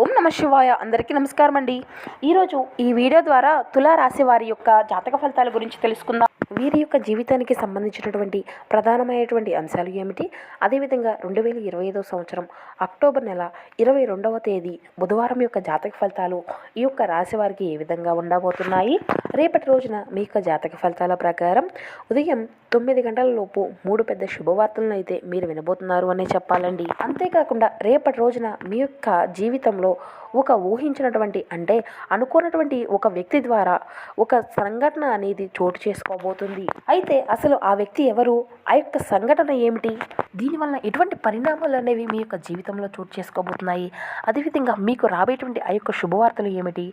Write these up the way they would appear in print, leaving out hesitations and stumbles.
ఓం నమ శివాయ. అందరికీ నమస్కారం అండి. ఈరోజు ఈ వీడియో ద్వారా తులారాశి వారి యొక్క జాతక ఫలితాల గురించి తెలుసుకుందాం. వీరి యొక్క జీవితానికి సంబంధించినటువంటి ప్రధానమైనటువంటి అంశాలు ఏమిటి, అదేవిధంగా 2025 సంవత్సరం అక్టోబర్ నెల 22వ తేదీ బుధవారం యొక్క జాతక ఫలితాలు ఈ యొక్క రాశి వారికి ఏ విధంగా ఉండబోతున్నాయి. రేపటి రోజున మీ యొక్క జాతక ఫలితాల ప్రకారం ఉదయం 9 గంటల లోపు 3 పెద్ద శుభవార్తలను అయితే మీరు వినబోతున్నారు అనే చెప్పాలండి. అంతేకాకుండా రేపటి రోజున మీ యొక్క జీవితంలో ఒక ఊహించినటువంటి అంటే అనుకున్నటువంటి ఒక వ్యక్తి ద్వారా ఒక సంఘటన అనేది చోటు చేసుకోబోతుంది. అయితే అసలు ఆ వ్యక్తి ఎవరు, ఆ యొక్క సంఘటన ఏమిటి, దీనివల్ల ఎటువంటి పరిణామాలు అనేవి మీ యొక్క జీవితంలో చోటు చేసుకోబోతున్నాయి, అదేవిధంగా మీకు రాబోయేటువంటి ఆ యొక్క శుభవార్తలు ఏమిటి,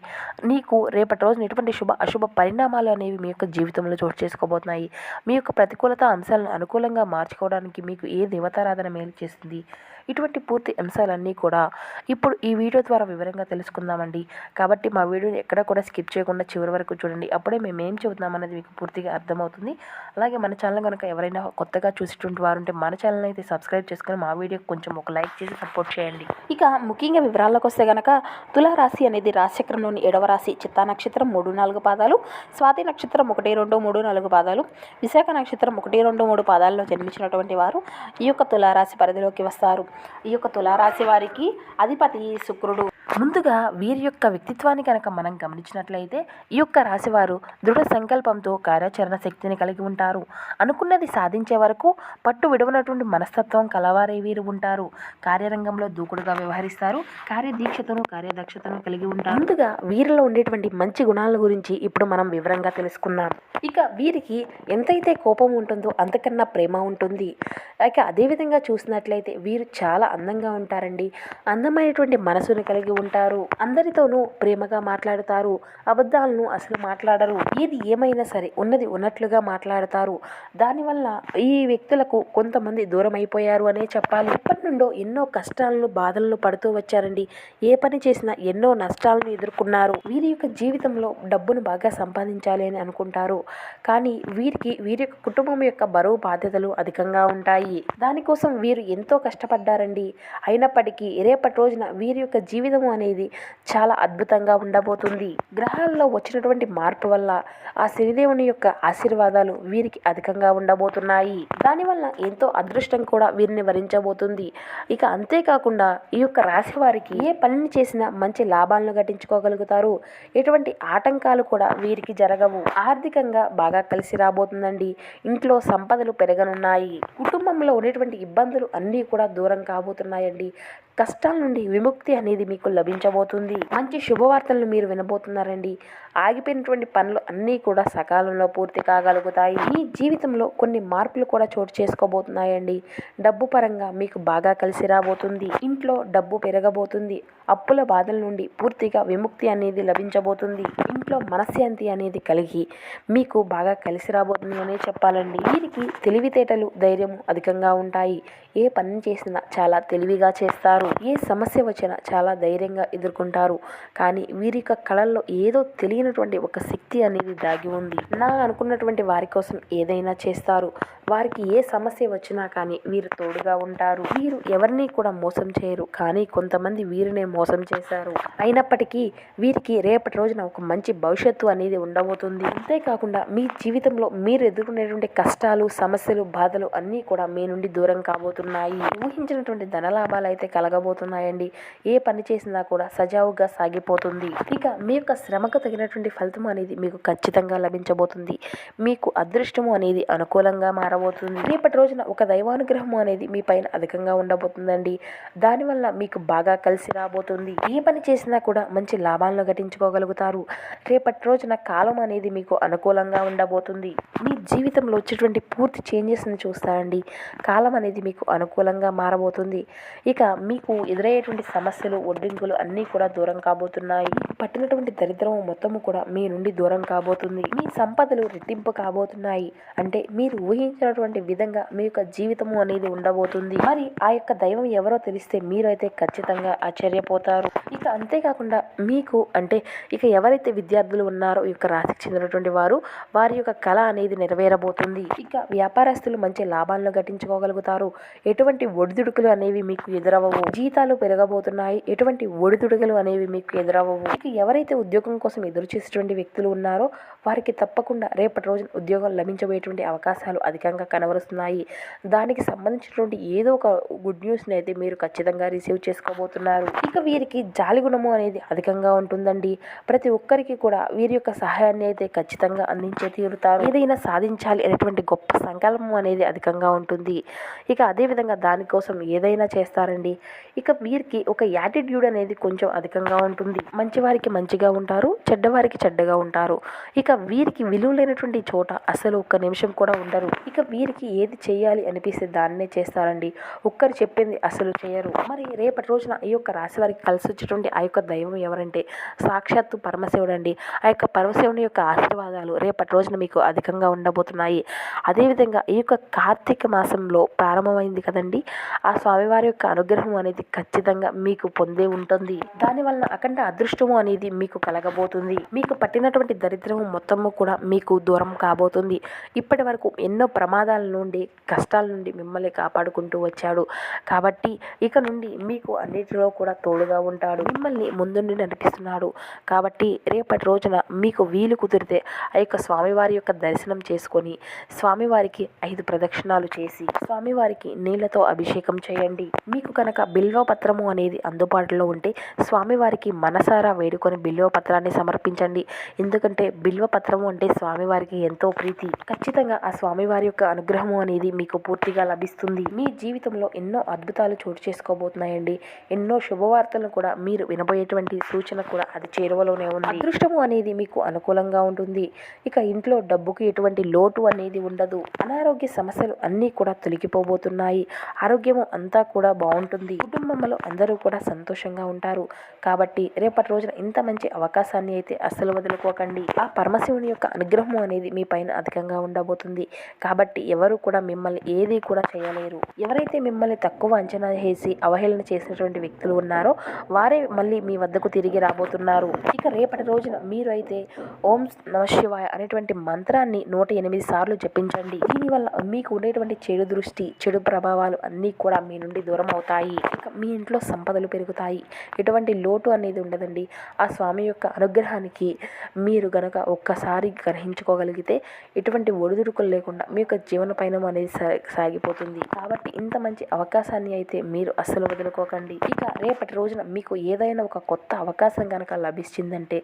నీకు రేపటి రోజున ఎటువంటి శుభ అశుభ పరిణామాలు అనేవి మీ యొక్క జీవితంలో చోటు చేసుకోబోతున్నాయి, మీ యొక్క ప్రతికూలత అంశాలను అనుకూలంగా మార్చుకోవడానికి మీకు ఏ దేవతారాధన మేలు చేస్తుంది, ఇటువంటి పూర్తి అంశాలన్నీ కూడా ఇప్పుడు ఈ వీడియో ద్వారా వివరంగా తెలుసుకుందామండి. కాబట్టి మా వీడియోని ఎక్కడ కూడా స్కిప్ చేయకుండా చివరి వరకు చూడండి. అప్పుడే మేము ఏం చెబుతున్నాం అనేది మీకు పూర్తిగా అర్థమవుతుంది. అలాగే మన ఛానల్ కనుక ఎవరైనా కొత్తగా చూసేటువంటి వారు ఉంటే మన ఛానల్ అయితే సబ్స్క్రైబ్ చేసుకొని మా వీడియోకి కొంచెం ఒక లైక్ చేసి సపోర్ట్ చేయండి. ఇక ముఖ్యంగా వివరాల్లోకి వస్తే కనుక తులారాశి అనేది రాశిచక్రంలోని 7వ రాశి. చిత్తా నక్షత్రం 3-4 పాదాలు, స్వాతి నక్షత్రం 1-2-3-4 పాదాలు, విశాఖ నక్షత్రం 1-2-3 పాదాల్లో జన్మించినటువంటి వారు ఈ యొక్క తులారాశి పరిధిలోకి వస్తారు. ఈ యొక్క తులారాశి వారికి అధిపతి శుక్రుడు. ముందుగా వీరి యొక్క వ్యక్తిత్వాన్ని కనుక మనం గమనించినట్లయితే ఈ యొక్క రాశివారు దృఢ సంకల్పంతో కార్యాచరణ శక్తిని కలిగి ఉంటారు. అనుకున్నది సాధించే వరకు పట్టు విడవనటువంటి మనస్తత్వం కలవారే వీరు ఉంటారు. కార్యరంగంలో దూకుడుగా వ్యవహరిస్తారు. కార్యదీక్షతను కార్యదక్షతను కలిగి ఉంటారు. ముందుగా వీరిలో ఉండేటువంటి మంచి గుణాల గురించి ఇప్పుడు మనం వివరంగా తెలుసుకున్నాం. ఇక వీరికి ఎంతైతే కోపం ఉంటుందో అంతకన్నా ప్రేమ ఉంటుంది. ఇక అదేవిధంగా చూసినట్లయితే వీరు చాలా అందంగా ఉంటారండి. అందమైనటువంటి మనసును కలిగి ఉంటారు. అందరితోనూ ప్రేమగా మాట్లాడతారు. అబద్ధాలను అసలు మాట్లాడరు. ఏది ఏమైనా సరే ఉన్నది ఉన్నట్లుగా మాట్లాడతారు. దానివల్ల ఈ వ్యక్తులకు కొంతమంది దూరం అయిపోయారు అనే చెప్పాలి. ఎప్పటి నుండో ఎన్నో కష్టాలను బాధలను పడుతూ వచ్చారండి. ఏ పని చేసినా ఎన్నో నష్టాలను ఎదుర్కొన్నారు. వీరి యొక్క జీవితంలో డబ్బును బాగా సంపాదించాలి అని అనుకుంటారు. కానీ వీరి యొక్క కుటుంబం యొక్క బరువు బాధ్యతలు అధికంగా ఉంటాయి. దానికోసం వీరు ఎంతో కష్టపడ్డారండి. అయినప్పటికీ రేపటి రోజున వీరి యొక్క జీవితం అనేది చాలా అద్భుతంగా ఉండబోతుంది. గ్రహాల్లో వచ్చినటువంటి మార్పు వల్ల ఆ శనిదేవుని యొక్క ఆశీర్వాదాలు వీరికి అధికంగా ఉండబోతున్నాయి. దానివల్ల ఎంతో అదృష్టం కూడా వీరిని వరించబోతుంది. ఇక అంతేకాకుండా ఈ యొక్క రాశి వారికి ఏ పనిని చేసినా మంచి లాభాలను గట్టించుకోగలుగుతారు. ఎటువంటి ఆటంకాలు కూడా వీరికి జరగవు. ఆర్థికంగా బాగా కలిసి రాబోతుందండి. ఇంట్లో సంపదలు పెరగనున్నాయి. కుటుంబంలో ఉన్నటువంటి ఇబ్బందులు అన్నీ కూడా దూరం కాబోతున్నాయండి. కష్టాల నుండి విముక్తి అనేది మీకు లభించబోతుంది. మంచి శుభవార్తలను మీరు వినబోతున్నారండి. ఆగిపోయినటువంటి పనులు అన్నీ కూడా సకాలంలో పూర్తి కాగలుగుతాయి. మీ జీవితంలో కొన్ని మార్పులు కూడా చోటు చేసుకోబోతున్నాయండి. డబ్బు పరంగా మీకు బాగా కలిసి రాబోతుంది. ఇంట్లో డబ్బు పెరగబోతుంది. అప్పుల బాధల నుండి పూర్తిగా విముక్తి అనేది లభించబోతుంది. ఇంట్లో మనశ్శాంతి అనేది కలిగి మీకు బాగా కలిసి రాబోతుంది అనే చెప్పాలండి. వీరికి తెలివితేటలు ధైర్యం అధికంగా ఉంటాయి. ఏ పని చేసినా చాలా తెలివిగా చేస్తారు. ఏ సమస్య వచ్చినా చాలా ధైర్యంగా ఎదుర్కొంటారు. కానీ వీరి యొక్క కళల్లో ఏదో తెలియనటువంటి ఒక శక్తి అనేది దాగి ఉంది. అనుకున్నటువంటి వారి కోసం ఏదైనా చేస్తారు. వారికి ఏ సమస్య వచ్చినా కానీ వీరు తోడుగా ఉంటారు. వీరు ఎవరిని కూడా మోసం చేయరు. కానీ కొంతమంది వీరినే మోసం చేశారు. అయినప్పటికీ వీరికి రేపటి రోజున ఒక మంచి భవిష్యత్తు అనేది ఉండబోతుంది. అంతేకాకుండా మీ జీవితంలో మీరు ఎదుర్కొనేటువంటి కష్టాలు సమస్యలు బాధలు అన్నీ కూడా మీ నుండి దూరం కాబోతున్నాయి. ఊహించినటువంటి ధనలాభాలు అయితే కలగబోతున్నాయండి. ఏ పని చేసినా కూడా సజావుగా సాగిపోతుంది. ఇక మీ యొక్క శ్రమకు తగినటువంటి ఫలితం అనేది మీకు ఖచ్చితంగా లభించబోతుంది. మీకు అదృష్టము అనేది అనుకూలంగా మారబోతుంది. రేపటి రోజున ఒక దైవానుగ్రహము అనేది మీ పైన అధికంగా ఉండబోతుందండి. దానివల్ల మీకు బాగా కలిసి రాబోతుంది. ఏ పని చేసినా కూడా మంచి లాభాలను గట్టించుకోగలుగుతారు. రేపటి రోజున కాలం అనేది మీకు అనుకూలంగా ఉండబోతుంది. మీ జీవితంలో వచ్చేటువంటి పూర్తి చేంజెస్ని చూస్తారండి. కాలం అనేది మీకు అనుకూలంగా మారబోతుంది. ఇక మీకు ఎదురయ్యేటువంటి సమస్యలు ఒడ్డింకులు అన్నీ కూడా దూరం కాబోతున్నాయి. పట్టినటువంటి దరిద్రం మొత్తము కూడా మీ నుండి దూరం కాబోతుంది. మీ సంపదలు రెట్టింపు కాబోతున్నాయి. అంటే మీరు ఊహించినటువంటి విధంగా మీ యొక్క జీవితము అనేది ఉండబోతుంది. మరి ఆ యొక్క దైవం ఎవరో తెలిస్తే మీరు అయితే ఖచ్చితంగా ఆశ్చర్యపోతారు. ఇక అంతేకాకుండా మీకు అంటే ఇక ఎవరైతే విద్యార్థులు ఉన్నారో ఈ యొక్క రాశికి చెందినటువంటి వారి యొక్క కళ అనేది నెరవేరబోతుంది. ఇక వ్యాపారస్తులు మంచి లాభాలను గట్టించుకోగలుగుతారు. ఎటువంటి ఒడిదుడుకులు అనేవి మీకు ఎదురవ్వవు. జీతాలు పెరగబోతున్నాయి. ఎటువంటి ఒడిదుడుకులు అనేవి మీకు ఎదురవ్వవు. ఇక ఎవరైతే ఉద్యోగం కోసం ఎదురు చేసేటువంటి వ్యక్తులు ఉన్నారో వారికి తప్పకుండా రేపటి రోజున ఉద్యోగం లభించబోయేటువంటి అవకాశాలు అధికంగా కనబరుస్తున్నాయి. దానికి సంబంధించినటువంటి ఏదో ఒక గుడ్ న్యూస్ని అయితే మీరు ఖచ్చితంగా రిసీవ్ చేసుకోబోతున్నారు. ఇక వీరికి జాలి గుణము అనేది అధికంగా ఉంటుందండి. ప్రతి ఒక్కరికి కూడా వీరి యొక్క సహాయాన్ని అయితే ఖచ్చితంగా అందించే తీరుతారు. ఏదైనా సాధించాలి అనేటువంటి గొప్ప సంకల్పం అనేది అధికంగా ఉంటుంది. ఇక అదేవిధంగా దానికోసం ఏదైనా చేస్తారండి. ఇక వీరికి ఒక యాటిట్యూడ్ అనేది కొంచెం అధికంగా ఉంటుంది. మంచివారికి మంచిగా ఉంటారు, చెడ్డవారికి చెడ్డగా ఉంటారు. ఇక వీరికి విలువ లేనటువంటి చోట అసలు ఒక్క నిమిషం కూడా ఉండరు. ఇక వీరికి ఏది చేయాలి అనిపిస్తే దాన్నే చేస్తారండి. ఒక్కరు చెప్పింది అసలు చేయరు. మరి రేపటి రోజున ఈ యొక్క రాశి వారికి కలిసి వచ్చేటువంటి ఆ యొక్క దైవం ఎవరంటే సాక్షాత్తు పరమశివుడు అండి. ఆ యొక్క పరమశివుని యొక్క ఆశీర్వాదాలు రేపటి రోజున మీకు అధికంగా ఉండబోతున్నాయి. అదేవిధంగా ఈ యొక్క కార్తీక మాసంలో ప్రారంభమైంది కదండి, ఆ స్వామివారి యొక్క అనుగ్రహం అనేది ఖచ్చితంగా మీకు పొందే ఉంటుంది. దానివల్ల అఖండ అదృష్టము అనేది మీకు కలగబోతుంది. మీకు పట్టినటువంటి దరిద్రము మొత్తము కూడా మీకు దూరం కాబోతుంది. ఇప్పటి వరకు ఎన్నో ప్రమాదాల నుండి కష్టాల నుండి మిమ్మల్ని కాపాడుకుంటూ వచ్చాడు. కాబట్టి ఇక నుండి మీకు అన్నిటిలో కూడా తోడుగా ఉంటాడు. మిమ్మల్ని ముందుండి నడిపిస్తున్నాడు. కాబట్టి రేపటి రోజున మీకు వీలు కుదిరితే ఆ యొక్క స్వామివారి యొక్క దర్శనం చేసుకొని స్వామివారికి 5 ప్రదక్షిణాలు చేసి స్వామివారికి నీళ్లతో అభిషేకం చేయండి. మీకు కనుక బిల్వపత్రము అనేది అందుబాటులో ఉంటే స్వామివారికి మనసారా వేడుకొని బిల్వపత్రాన్ని సమర్పించండి. ఎందుకంటే బిల్వపత్రము అంటే స్వామివారికి ఎంతో ప్రీతి. ఖచ్చితంగా ఆ స్వామివారి యొక్క అనుగ్రహము అనేది మీకు పూర్తిగా లభిస్తుంది. మీ జీవితంలో ఎన్నో అద్భుతాలు చోటు చేసుకోబోతున్నాయండి. ఎన్నో శుభవార్తలను కూడా మీరు వినబోయేటువంటి సూచన కూడా అది చేరువలోనే ఉంది. అదృష్టము అనేది మీకు అనుకూలంగా ఉంటుంది. ఇక ఇంట్లో డబ్బుకి ఎటువంటి లోటు అనేది ఉండదు. అనారోగ్య సమస్యలు అన్నీ కూడా తొలగిపోబోతున్నాయి. ఆరోగ్యము అంతా కూడా బాగుంటుంది. కుటుంబంలో అందరూ కూడా సంతోషంగా ఉంటారు. కాబట్టి రేపటి రోజున ఇంత మంచి అవకాశాన్ని అయితే అస్సలు వదులుకోకండి. ఆ పరమశివుని యొక్క అనుగ్రహం అనేది మీ పైన అధికంగా ఉండబోతుంది. కాబట్టి ఎవరు కూడా మిమ్మల్ని ఏది కూడా చేయలేరు. ఎవరైతే మిమ్మల్ని తక్కువ అంచనా వేసి అవహేళన చేసినటువంటి వ్యక్తులు ఉన్నారో వారే మళ్ళీ మీ వద్దకు తిరిగి రాబోతున్నారు. ఇక రేపటి రోజున మీరు అయితే ఓం నమ శివాయ అనేటువంటి మంత్రాన్ని 108 సార్లు జపించండి. దీనివల్ల మీకు ఉండేటువంటి చెడు దృష్టి, చెడు ప్రభావాలు అన్నీ కూడా మీ నుండి దూరం అవుతాయి. ఇక మీ ఇంట్లో సంపదలు పెరుగుతాయి. ఎటువంటి లోటు అనేది ఉండదండి. ఆ స్వామి యొక్క అనుగ్రహానికి మీరు గనక ఒక్కసారి గ్రహించుకోగలిగితే ఎటువంటి ఒడిదుడుకులు లేకుండా మీ యొక్క జీవన పయనం అనేది సాగిపోతుంది. కాబట్టి ఇంత మంచి అవకాశాన్ని అయితే మీరు అస్సలు వదులుకోకండి. ఇక రేపటి రోజున మీకు ఏదైనా ఒక కొత్త అవకాశం కనుక లభించిందంటే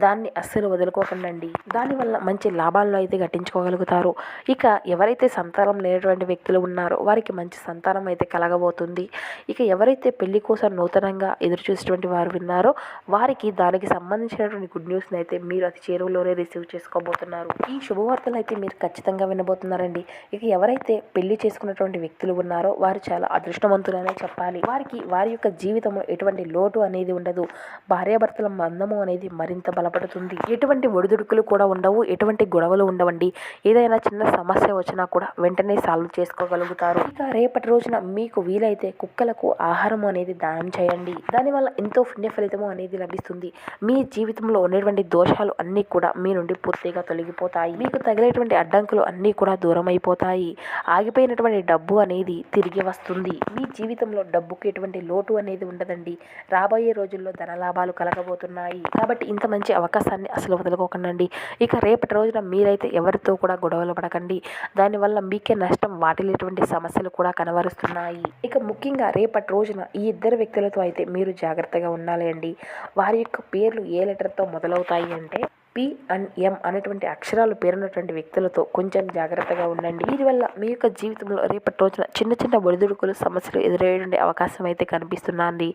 దాన్ని అస్సలు వదులుకోకండి. దానివల్ల మంచి లాభాలను అయితే గట్టించుకోగలుగుతారు. ఇక ఎవరైతే సంతానం లేనటువంటి వ్యక్తులు ఉన్నారో వారికి మంచి సంతానం అయితే కలగబోతుంది. ఇక ఎవరైతే పెళ్లి కోసం నూతనంగా ఎదురు చూసేటువంటి వారు విన్నారో వారికి దానికి సంబంధించినటువంటి గుడ్ న్యూస్ని అయితే మీరు అతి చేరువలోనే రిసీవ్ చేసుకోబోతున్నారు. ఈ శుభవార్తలు అయితే మీరు ఖచ్చితంగా వినబోతున్నారండి. ఇక ఎవరైతే పెళ్లి చేసుకున్నటువంటి వ్యక్తులు ఉన్నారో వారు చాలా అదృష్టవంతులనే చెప్పాలి. వారికి వారి యొక్క జీవితంలో ఎటువంటి లోటు అనేది ఉండదు. భార్యాభర్తల బంధము అనేది మరింత బలపడుతుంది. ఎటువంటి ఒడిదుడుకులు కూడా ఉండవు. ఎటువంటి గొడవలు ఉండవండి. ఏదైనా చిన్న సమస్య వచ్చినా కూడా వెంటనే సాల్వ్ చేసుకోగలుగుతారు. ఇక రేపటి రోజున మీకు వీలైతే కుక్కలకు ఆహారం అనేది దానం చేయండి. దానివల్ల ఎంతో పుణ్య ఫలితము అనేది లభిస్తుంది. మీ జీవితంలో ఉండేటువంటి దోషాలు అన్నీ కూడా మీ నుండి పూర్తిగా తొలగిపోతాయి. మీకు తగిలేటువంటి అడ్డంకులు అన్నీ కూడా దూరం అయిపోతాయి. ఆగిపోయినటువంటి డబ్బు అనేది తిరిగి వస్తుంది. మీ జీవితంలో డబ్బుకి ఎటువంటి లోటు అనేది ఉండదండి. రాబోయే రోజుల్లో ధనలాభాలు కలగబోతున్నాయి. కాబట్టి ఇంత మంచి అవకాశాన్ని అసలు వదులుకోకండి. ఇక రేపటి రోజున మీరైతే ఎవరితో కూడా గొడవలు పడకండి. దానివల్ల మీకే నష్టం వాటిల్లేటువంటి సమస్యలు కూడా కనబరుస్తున్నాయి. ఇక ముఖ్యంగా రేపటి రోజున ఈ ఇద్దరు వ్యక్తులతో అయితే మీరు జాగ్రత్తగా ఉండాలి అండి. వారి యొక్క పేర్లు ఏ లెటర్తో మొదలవుతాయి అంటే P and M అనేటువంటి అక్షరాలు పేరున్నటువంటి వ్యక్తులతో కొంచెం జాగ్రత్తగా ఉండండి. దీనివల్ల మీ యొక్క జీవితంలో రేపటి రోజున చిన్న చిన్న ఒడిదుడుకులు సమస్యలు ఎదురయ్యే అవకాశం అయితే కనిపిస్తుందండి.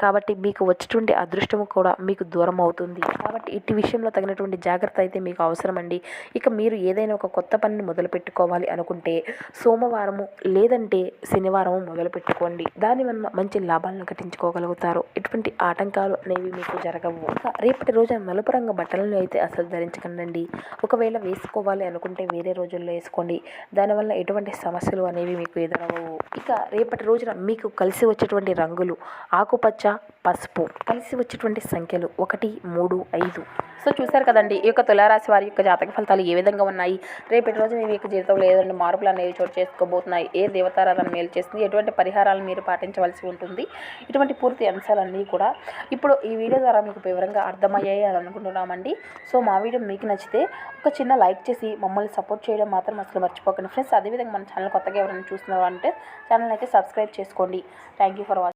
కాబట్టి మీకు వచ్చేటువంటి అదృష్టం కూడా మీకు దూరం అవుతుంది. కాబట్టి ఇట్టి విషయంలో తగినటువంటి జాగ్రత్త అయితే మీకు అవసరమండి. ఇక మీరు ఏదైనా ఒక కొత్త పనిని మొదలు పెట్టుకోవాలి అనుకుంటే సోమవారము లేదంటే శనివారము మొదలు పెట్టుకోండి. దానివల్ల మంచి లాభాలను గట్టించుకోగలుగుతారు. ఎటువంటి ఆటంకాలు అనేవి మీకు జరగవు. ఇక రేపటి రోజున నలుపు రంగు బట్టలను అయితే అసలు ధరించకండి. ఒకవేళ వేసుకోవాలి అనుకుంటే వేరే రోజుల్లో వేసుకోండి. దానివల్ల ఎటువంటి సమస్యలు అనేవి మీకు ఎదురవ్వవు. ఇక రేపటి రోజున మీకు కలిసి వచ్చేటువంటి రంగులు ఆకుపచ్చ, పసుపు. కలిసి వచ్చేటువంటి సంఖ్యలు 1, 3, 5. సో చూశారు కదండి, ఈ యొక్క తులారాశి వారి యొక్క జాతక ఫలితాలు ఏ విధంగా ఉన్నాయి. రేపటి రోజు మీ యొక్క జీవితంలో ఏదైనా మార్పులు అనేవి చోటు చేసుకోబోతున్నాయి. ఏ దేవతారాధన మేలు చేస్తుంది, ఎటువంటి పరిహారాలు మీరు పాటించవలసి ఉంటుంది, ఇటువంటి పూర్తి అంశాలన్నీ కూడా ఇప్పుడు ఈ వీడియో ద్వారా మీకు వివరంగా అర్థమయ్యాయి అని అనుకుంటున్నామండి. సో మా వీడియో మీకు నచ్చితే ఒక చిన్న లైక్ చేసి మమ్మల్ని సపోర్ట్ చేయడం మాత్రం అసలు మర్చిపోకండి ఫ్రెండ్స్. అదేవిధంగా మన ఛానల్ కొత్తగా ఎవరైనా చూస్తున్నారంటే ఛానల్ అయితే సబ్స్క్రైబ్ చేసుకోండి. Thank you for watching.